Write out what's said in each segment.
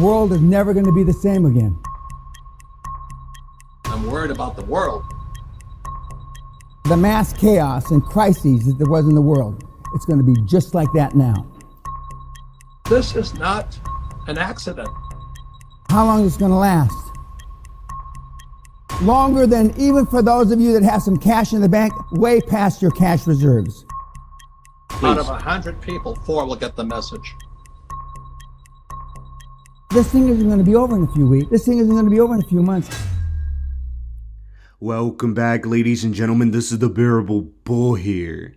The world is never going to be the same again. I'm worried about the world. The mass chaos and crises that there was in the world, it's going to be just like that now. This is not an accident. How long is it going to last? Longer than even for those of you that have some cash in the bank, way past your cash reserves. Out of 100 people, 4 will get the message. This thing isn't going to be over in a few weeks. This thing isn't going to be over in a few months. Welcome back, ladies and gentlemen. This is the Bearable Bull here.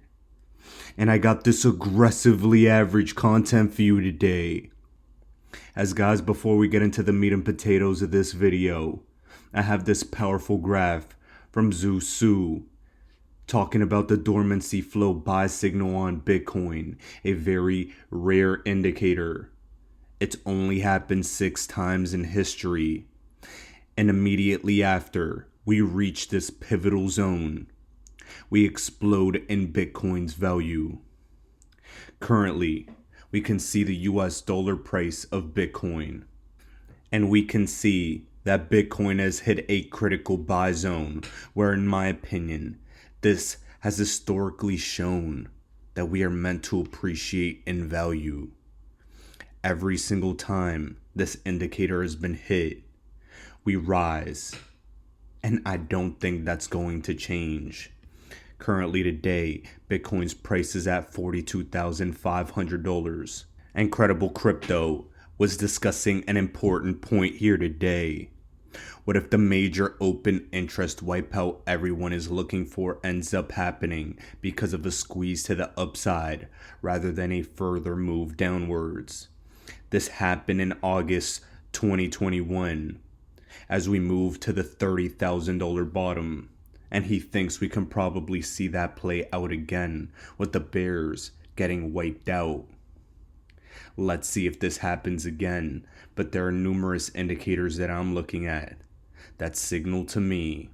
And I got this aggressively average content for you today. As guys, before we get into the meat and potatoes of this video, I have this powerful graph from Zhu talking about the dormancy flow buy signal on Bitcoin, a very rare indicator. It's only happened 6 times in history. And immediately after we reach this pivotal zone, we explode in Bitcoin's value. Currently, we can see the US dollar price of Bitcoin. And we can see that Bitcoin has hit a critical buy zone, where in my opinion, this has historically shown that we are meant to appreciate in value. Every single time this indicator has been hit, we rise. And I don't think that's going to change. Currently today, Bitcoin's price is at $42,500. And Credible Crypto was discussing an important point here today. What if the major open interest wipeout everyone is looking for ends up happening because of a squeeze to the upside rather than a further move downwards? This happened in August 2021 as we move to the $30,000 bottom, and he thinks we can probably see that play out again with the bears getting wiped out. Let's see if this happens again, but there are numerous indicators that I'm looking at that signal to me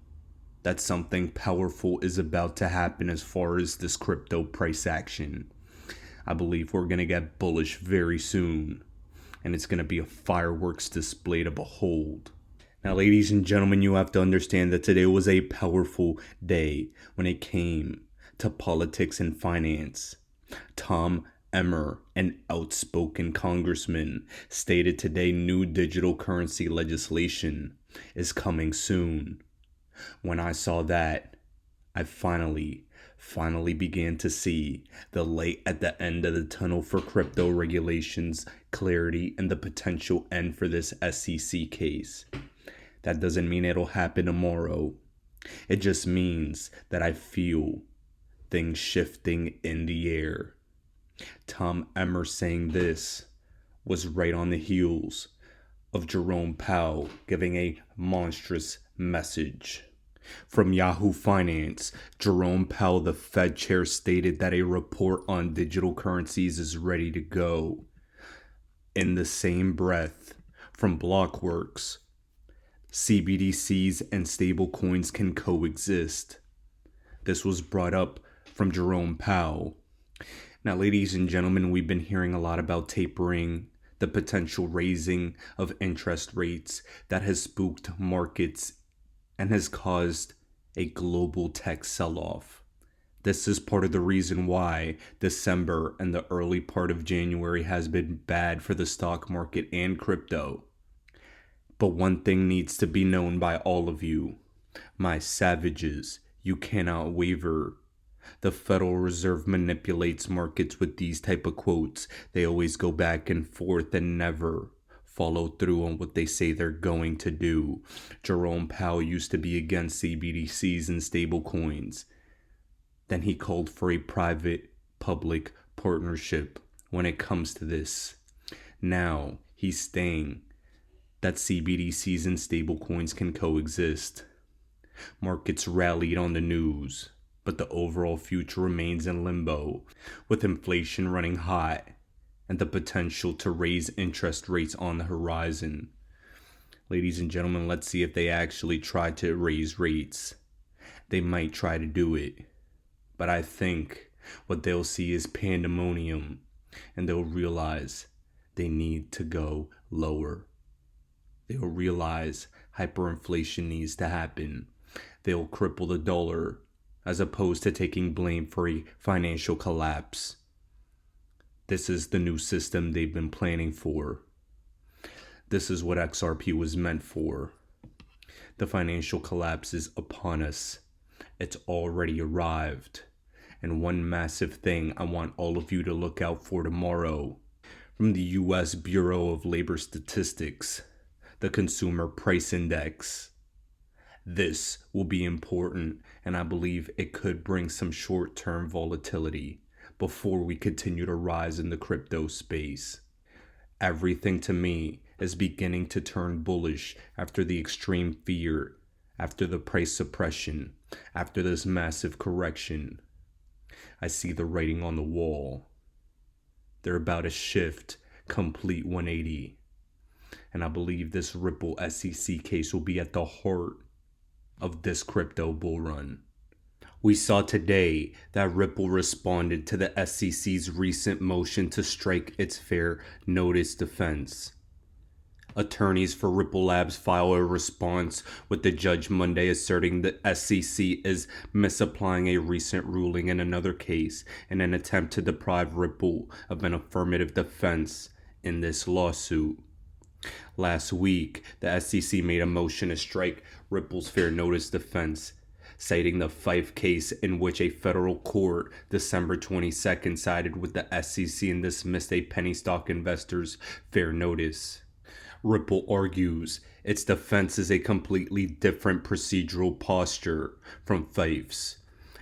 that something powerful is about to happen as far as this crypto price action. I believe we're going to get bullish very soon, and it's going to be a fireworks display to behold. Now, ladies and gentlemen, you have to understand that today was a powerful day when it came to politics and finance. Tom Emmer, an outspoken congressman, stated today new digital currency legislation is coming soon. When I saw that, I finally began to see the light at the end of the tunnel for crypto regulations, clarity, and the potential end for this SEC case. That doesn't mean it'll happen tomorrow. It just means that I feel things shifting in the air. Tom Emmer saying this was right on the heels of Jerome Powell giving a monstrous message. From Yahoo Finance, Jerome Powell, the Fed chair, stated that a report on digital currencies is ready to go. In the same breath, from Blockworks, CBDCs and stablecoins can coexist. This was brought up from Jerome Powell. Now, ladies and gentlemen, we've been hearing a lot about tapering, the potential raising of interest rates that has spooked markets and has caused a global tech sell-off. This is part of the reason why December and the early part of January has been bad for the stock market and crypto. But one thing needs to be known by all of you, my savages, you cannot waver. The Federal Reserve manipulates markets with these type of quotes. They always go back and forth and never follow through on what they say they're going to do. Jerome Powell used to be against CBDCs and stablecoins. Then he called for a private-public partnership when it comes to this. Now he's saying that CBDCs and stablecoins can coexist. Markets rallied on the news, but the overall future remains in limbo, with inflation running hot and the potential to raise interest rates on the horizon. Ladies and gentlemen, let's see if they actually try to raise rates. They might try to do it, but I think what they'll see is pandemonium, and they'll realize they need to go lower. They'll realize hyperinflation needs to happen. They'll cripple the dollar as opposed to taking blame for a financial collapse. This is the new system they've been planning for. This is what XRP was meant for. The financial collapse is upon us. It's already arrived. And one massive thing I want all of you to look out for tomorrow, from the U.S. Bureau of Labor Statistics, the Consumer Price Index. This will be important, and I believe it could bring some short-term volatility before we continue to rise in the crypto space. Everything to me is beginning to turn bullish after the extreme fear, after the price suppression, after this massive correction. I see the writing on the wall. They're about to shift complete 180. And I believe this Ripple SEC case will be at the heart of this crypto bull run. We saw today that Ripple responded to the SEC's recent motion to strike its fair notice defense. Attorneys for Ripple Labs file a response with the judge Monday asserting the SEC is misapplying a recent ruling in another case in an attempt to deprive Ripple of an affirmative defense in this lawsuit. Last week, the SEC made a motion to strike Ripple's fair notice defense, citing the Fife case in which a federal court December 22nd sided with the SEC and dismissed a penny stock investor's fair notice. Ripple argues its defense is a completely different procedural posture from Fife's,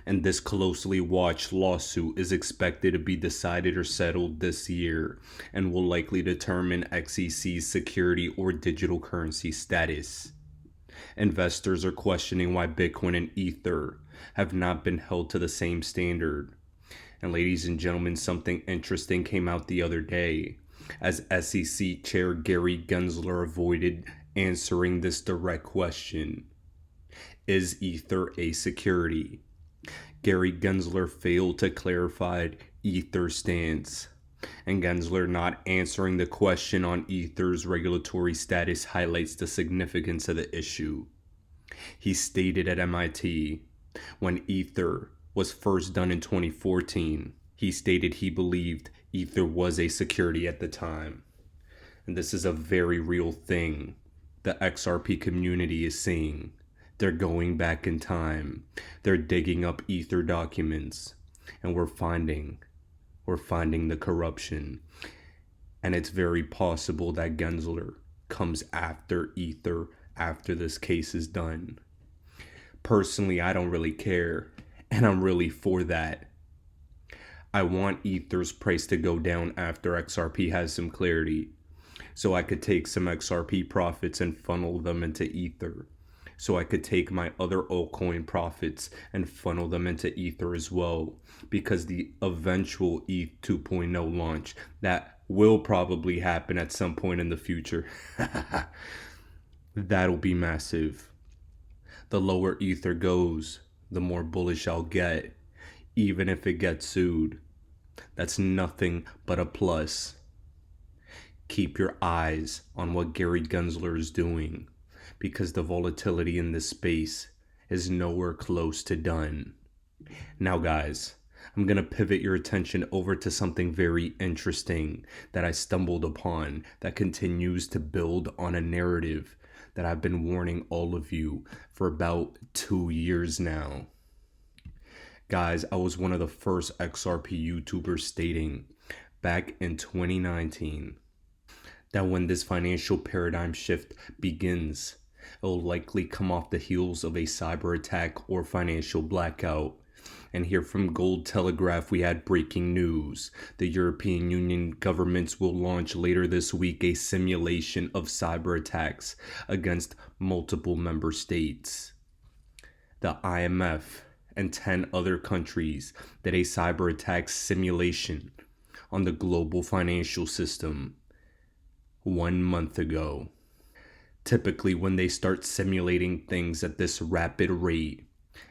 and this closely watched lawsuit is expected to be decided or settled this year and will likely determine XEC's security or digital currency status. Investors are questioning why Bitcoin and Ether have not been held to the same standard. And ladies and gentlemen, something interesting came out the other day, as SEC Chair Gary Gensler avoided answering this direct question. Is Ether a security? Gary Gensler failed to clarify Ether's stance, and Gensler not answering the question on Ether's regulatory status highlights the significance of the issue. He stated at MIT, when Ether was first done in 2014, he stated he believed Ether was a security at the time. And this is a very real thing the XRP community is seeing. They're going back in time. They're digging up Ether documents. And we're finding the corruption. And it's very possible that Gensler comes after Ether after this case is done. Personally, I don't really care. And I'm really for that. I want Ether's price to go down after XRP has some clarity, so I could take some XRP profits and funnel them into Ether, so I could take my other altcoin profits and funnel them into Ether as well, because the eventual ETH 2.0 launch that will probably happen at some point in the future, that'll be massive. The lower Ether goes, the more bullish I'll get, even if it gets sued. That's nothing but a plus. Keep your eyes on what Gary Gensler is doing, because the volatility in this space is nowhere close to done. Now guys, I'm going to pivot your attention over to something very interesting that I stumbled upon that continues to build on a narrative that I've been warning all of you for about 2 years now. Guys, I was one of the first XRP YouTubers stating back in 2019 that when this financial paradigm shift begins, it will likely come off the heels of a cyber attack or financial blackout. And here from Gold Telegraph, we had breaking news. The European Union governments will launch later this week a simulation of cyber attacks against multiple member states. The IMF and 10 other countries did a cyber attack simulation on the global financial system 1 month ago. Typically, when they start simulating things at this rapid rate,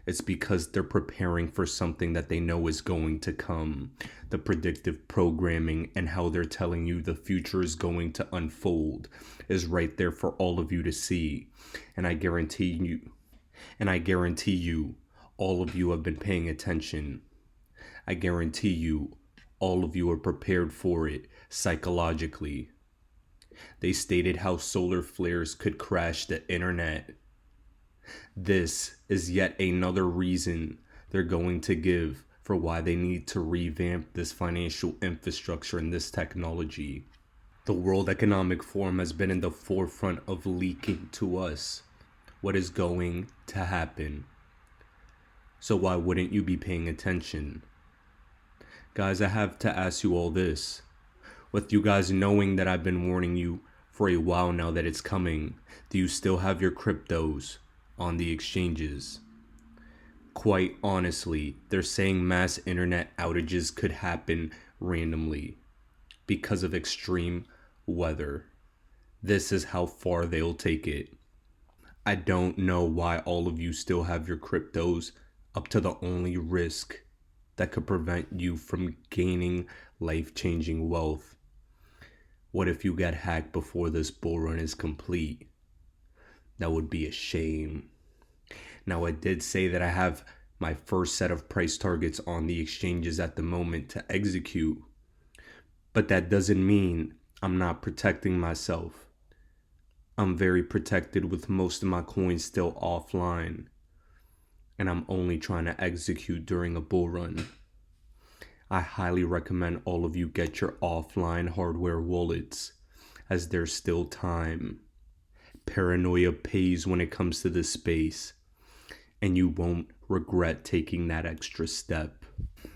It's because they're preparing for something that they know is going to come. The predictive programming and how they're telling you the future is going to unfold is right there for all of you to see. And I guarantee you, all of you have been paying attention. I guarantee you, all of you are prepared for it psychologically. They stated how solar flares could crash the internet. This is yet another reason they're going to give for why they need to revamp this financial infrastructure and this technology. The World Economic Forum has been in the forefront of leaking to us what is going to happen. So why wouldn't you be paying attention? Guys, I have to ask you all this. With you guys knowing that I've been warning you for a while now that it's coming, do you still have your cryptos on the exchanges? Quite honestly, they're saying mass internet outages could happen randomly because of extreme weather. This is how far they'll take it. I don't know why all of you still have your cryptos up to the only risk that could prevent you from gaining life-changing wealth. What if you get hacked before this bull run is complete? That would be a shame. Now, I did say that I have my first set of price targets on the exchanges at the moment to execute, but that doesn't mean I'm not protecting myself. I'm very protected with most of my coins still offline, and I'm only trying to execute during a bull run. I highly recommend all of you get your offline hardware wallets, as there's still time. Paranoia pays when it comes to this space, and you won't regret taking that extra step.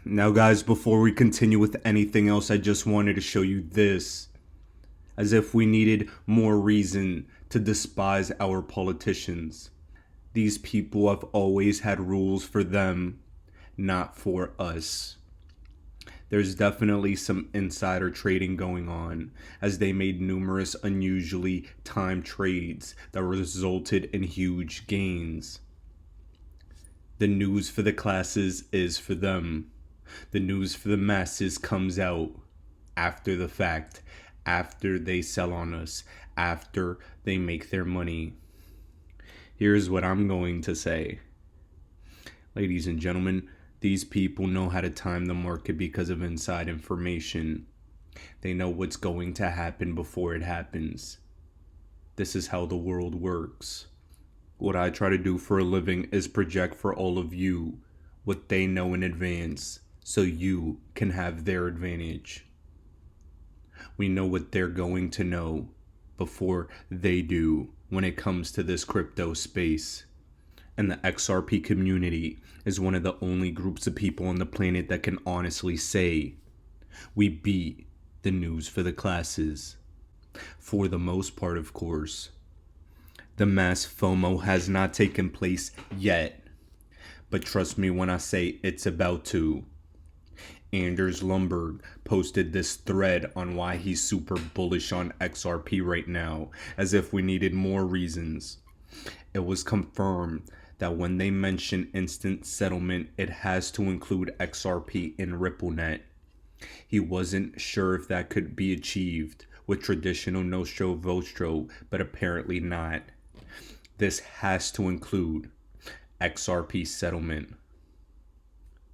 Now guys, before we continue with anything else, I just wanted to show you this. As if we needed more reason to despise our politicians. These people have always had rules for them, not for us. There's definitely some insider trading going on, as they made numerous unusually timed trades that resulted in huge gains. The news for the classes is for them. The news for the masses comes out after the fact, after they sell on us, after they make their money. Here's what I'm going to say. Ladies and gentlemen, these people know how to time the market because of inside information. They know what's going to happen before it happens. This is how the world works. What I try to do for a living is project for all of you what they know in advance, so you can have their advantage. We know what they're going to know before they do when it comes to this crypto space. And the XRP community is one of the only groups of people on the planet that can honestly say we beat the news for the classes. For the most part, of course. The mass FOMO has not taken place yet, but trust me when I say it's about to. Anders Lumberg posted this thread on why he's super bullish on XRP right now, as if we needed more reasons. It was confirmed that when they mention instant settlement, it has to include XRP in RippleNet. He wasn't sure if that could be achieved with traditional Nostro Vostro, but apparently not. This has to include XRP settlement.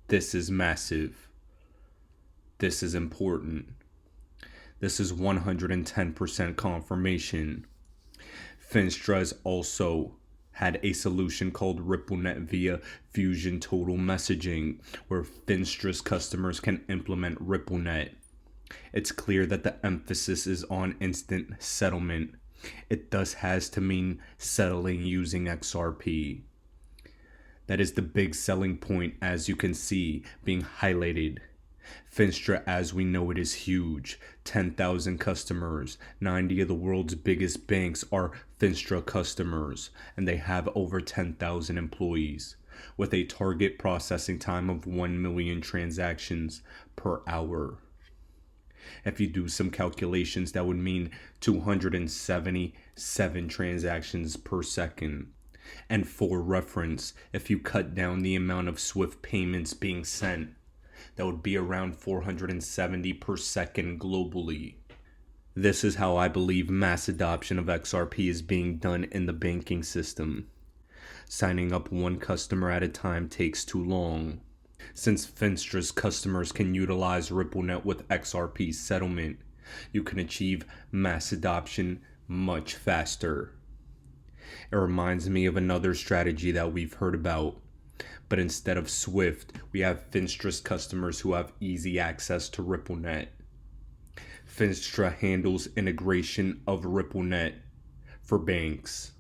This is massive. This is important. This is 110% confirmation. Finastra has also had a solution called RippleNet via Fusion Total Messaging, where Finastra's customers can implement RippleNet. It's clear that the emphasis is on instant settlement. It thus has to mean settling using XRP. That is the big selling point, as you can see being highlighted. Finastra, as we know it, is huge. 10,000 customers. 90 of the world's biggest banks are Finastra customers, and they have over 10,000 employees, with a target processing time of 1 million transactions per hour. If you do some calculations, that would mean 277 transactions per second. And for reference, if you cut down the amount of SWIFT payments being sent, that would be around 470 per second globally. This is how I believe mass adoption of XRP is being done in the banking system. Signing up one customer at a time takes too long. Since Finastra's customers can utilize RippleNet with XRP settlement, you can achieve mass adoption much faster. It reminds me of another strategy that we've heard about, but instead of SWIFT, we have Finastra's customers who have easy access to RippleNet. Finastra handles integration of RippleNet for banks.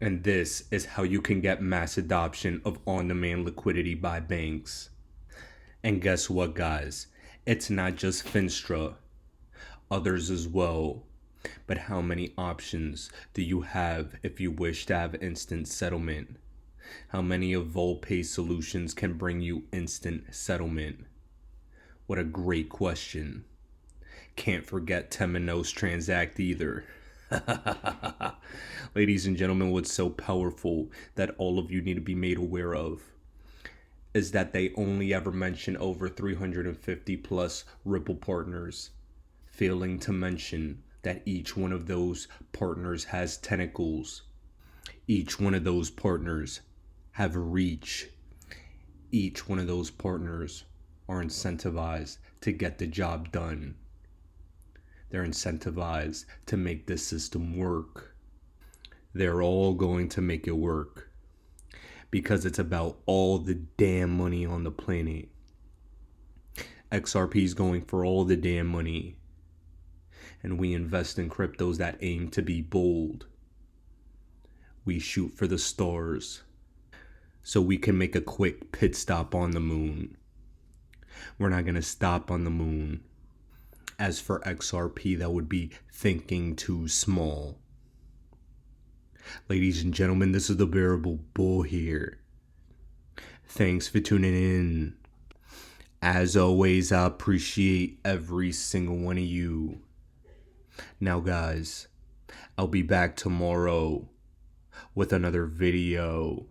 And this is how you can get mass adoption of on-demand liquidity by banks. And guess what, guys? It's not just Finastra, others as well. But how many options do you have if you wish to have instant settlement? How many of VolPay solutions can bring you instant settlement? What a great question. Can't forget Temenos Transact either. Ladies and gentlemen, what's so powerful that all of you need to be made aware of is that they only ever mention over 350 plus Ripple partners, failing to mention that each one of those partners has tentacles. Each one of those partners have reach. Each one of those partners are incentivized to get the job done. They're incentivized to make this system work. They're all going to make it work because it's about all the damn money on the planet. XRP is going for all the damn money. And we invest in cryptos that aim to be bold. We shoot for the stars so we can make a quick pit stop on the moon. We're not going to stop on the moon. As for XRP, that would be thinking too small. Ladies and gentlemen, this is the Bearable Bull here. Thanks for tuning in. As always, I appreciate every single one of you. Now, guys, I'll be back tomorrow with another video.